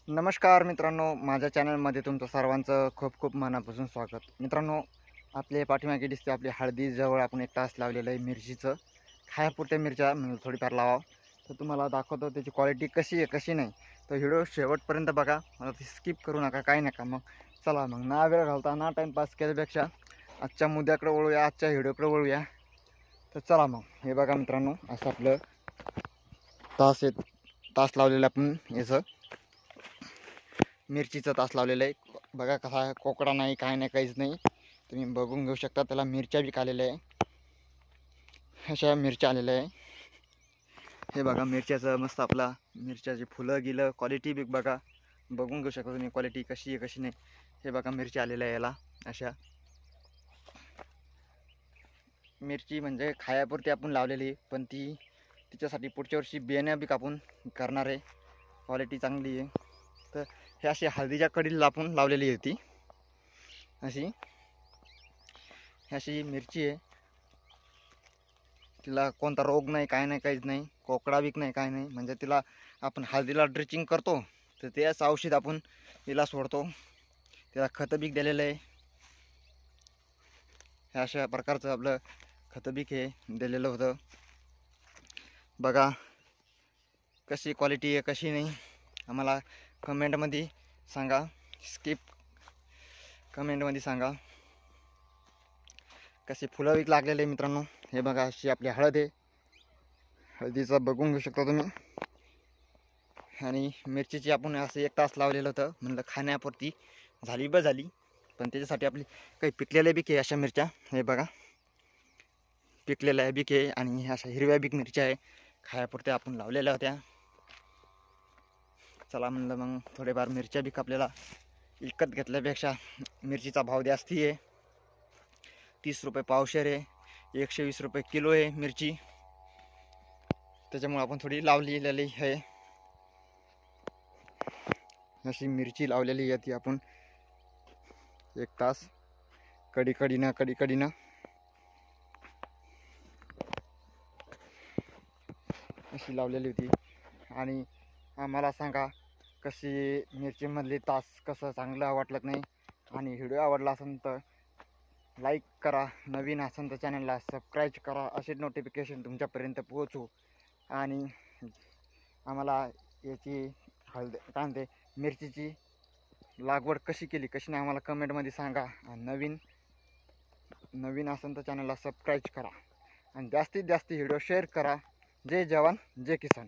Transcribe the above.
नमस्कार मित्रांनो, माझ्या चॅनलमध्ये तुमचं सर्वांचं खूप खूप मनापासून स्वागत. मित्रांनो, आपले पाठीमागे दिसते आपली हळदीजवळ आपण एक तास लावलेलं आहे मिरचीचं. खायापुरत्या मिरच्या म्हणजे थोडीफार लावा. तर तुम्हाला दाखवतो त्याची क्वालिटी कशी आहे कशी नाही. तर व्हिडिओ शेवटपर्यंत बघा, मला ती स्किप करू नका, काही नका. मग चला, मग ना वेळ घालता ना टाईमपास केल्यापेक्षा आजच्या मुद्द्याकडे वळूया, आजच्या व्हिडिओकडे वळूया. तर चला मग, हे बघा मित्रांनो, असं आपलं तास लावलेलं आपण याचं मिरचीचं तास लावलेलं आहे. बघा कसा कोकडा नाही, काय नाही, काहीच नाही. तुम्ही बघून घेऊ शकता. त्याला मिरच्या बी आलेल्या आहे, अशा मिरच्या आलेल्या आहे. हे बघा मिरच्याचं मस्त आपला मिरच्याची फुलं गिलं क्वालिटी बी बघा, बघून घेऊ शकता तुम्ही क्वालिटी कशी आहे कशी नाही. हे बघा मिरची आलेल्या आहे याला अशा. मिरची म्हणजे खायापुरती आपण लावलेली, पण तिच्यासाठी पुढच्या वर्षी बियाणं बी कापून करणार आहे. क्वालिटी चांगली आहे. तर हे अशी हळदीच्या कडीला आपण लावलेली होती अशी मिरची आहे. तिला कोणता रोग नाही, काय नाही, काहीच नाही. कोकडा बीक नाही, काय नाही. म्हणजे तिला आपण हळदीला ड्रिचिंग करतो तर त्याच औषध आपण तिला सोडतो. त्याला खतं बीक दिलेलं आहे. हे अशा प्रकारचं आपलं खतं बीक हे दिलेलं होतं. बघा कशी क्वालिटी आहे कशी नाही, आम्हाला कमेंटमध्ये सांगा. कमेंटमध्ये सांगा. कशी फुलं बीक लागलेले मित्रांनो. हे बघा अशी आपली हळद आहे. हळदीचं बघून घेऊ शकता तुम्ही. आणि मिरचीची आपण असं एक तास लावलेलं होतं, म्हणलं खाण्यापुरती झाली. पण त्याच्यासाठी आपली काही पिकलेल्या बीक आहे अशा मिरच्या. हे बघा पिकलेल्या बीक आहे आणि अशा हिरव्या बीक मिरच्या आहे. खायापुरत्या आपण लावलेल्या होत्या. चला म्हणलं मग थोडेफार मिरच्या बीक आपल्याला विकत घेतल्यापेक्षा मिरचीचा भाव जास्त आहे. 30 रुपये पावशेर आहे, 120 रुपये किलो आहे मिरची. त्याच्यामुळे आपण थोडी लावलेली आहे. अशी मिरची लावलेली आहे ती आपण एक तास कडीकडीनं अशी लावलेली होती. आणि आम्हाला सांगा कशी मिरचीमधली तास कसं चांगलं वाटलं नाही. आणि व्हिडिओ आवडला असेल तर लाईक करा, नवीन असेल तर चॅनलला सबस्क्राईब करा, असे नोटिफिकेशन तुमच्यापर्यंत पोहोचू. आणि आम्हाला याची काय म्हणते मिरचीची लागवड कशी केली कशी नाही आम्हाला कमेंटमध्ये सांगा. आणि नवीन असेल तर चॅनलला सबस्क्राईब करा आणि जास्तीत जास्त व्हिडिओ शेअर करा. जय जवान जय किसान.